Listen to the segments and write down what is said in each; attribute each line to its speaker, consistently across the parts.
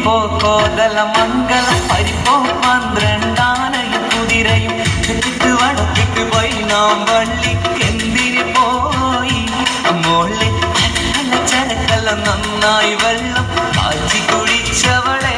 Speaker 1: തീരിപ്പോ കോതല മംഗള പരിപ്പോ പന്ത്രണ്ടാനയും കുതിരയും ചെത്തിട്ട് വടക്കിട്ട് പോയി നാം വള്ളിക്കെന്തിന് പോയി മോളെ അല്ല ചരക്കല്ല നന്നായി വെള്ളം കാച്ചി കുടിച്ചവളെ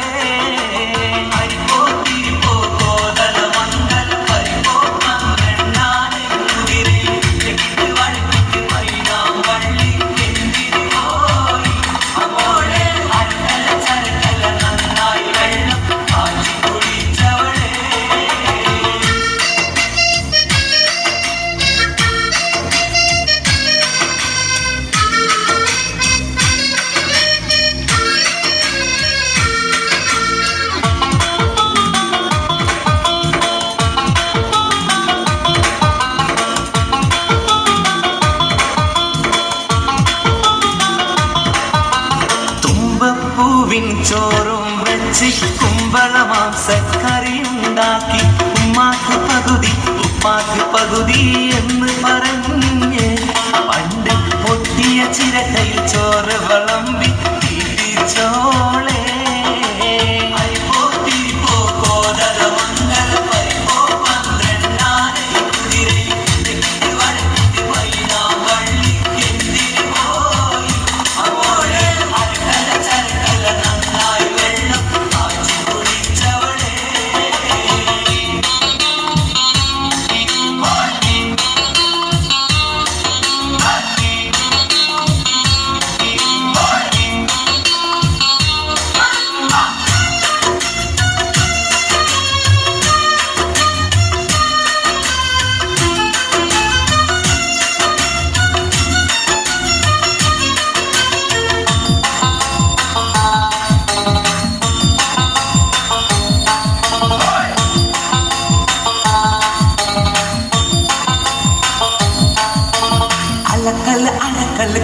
Speaker 1: ചോറും വെച്ച് കുമ്പള മാംസക്കറിയുണ്ടാക്കി ഉമ്മാക്ക് പകുതി ഉപ്പാക്ക് പകുതി എന്ന് പറഞ്ഞ് പണ്ട് പൊട്ടിയ ചിരട്ടയിൽ ചോറ് വിളമ്പി തിരിച്ചോളെ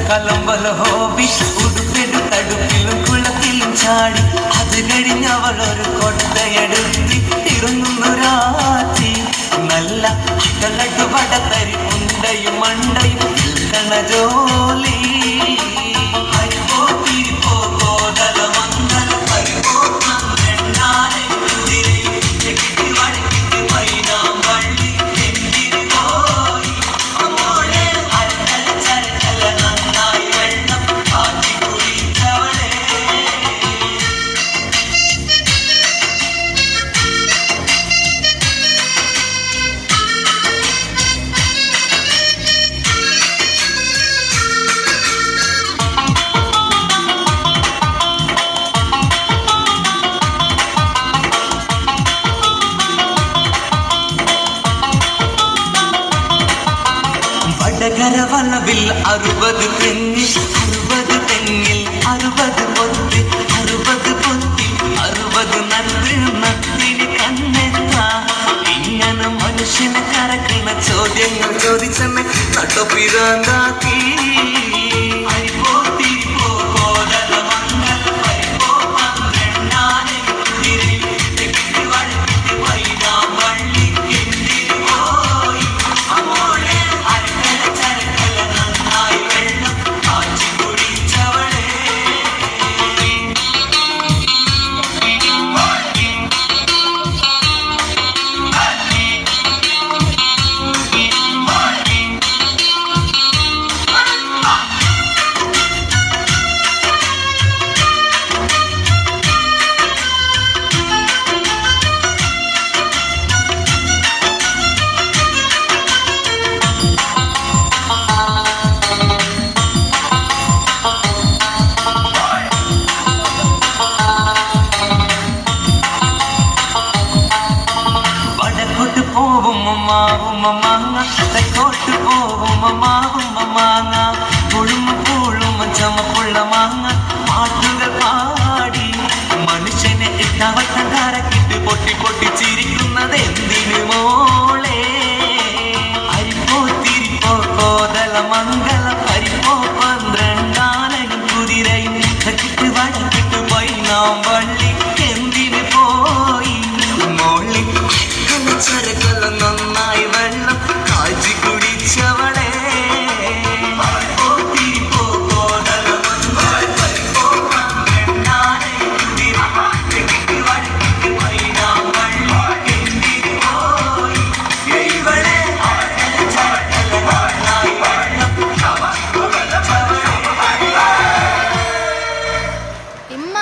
Speaker 1: കലമ്പല ഹോബി ഉടുപ്പിലും തടുപ്പിലും കുളത്തിലും ചാടി അത് കഴിഞ്ഞവളൊരു കൊട്ടയെടുത്തി ഇരുന്നു രാത്രി നല്ല അകളട്ട് വടത്തരി ഉണ്ടയും മണ്ടയും നിൽക്കണ ജോലി വടകരവളവിൽ 60 തെങ്ങിൽ 60 തെങ്ങിൽ 60 പൊത്തി 60 പൊത്തി 60 നത്ത് നത്തിന് കണ്ണെത്താ ഇങ്ങനെ മനുഷ്യനെ കറക്കുന്ന ചോദ്യങ്ങൾ ചോദിച്ചെന്നെ നട്ടൊപ്പിരാന്ത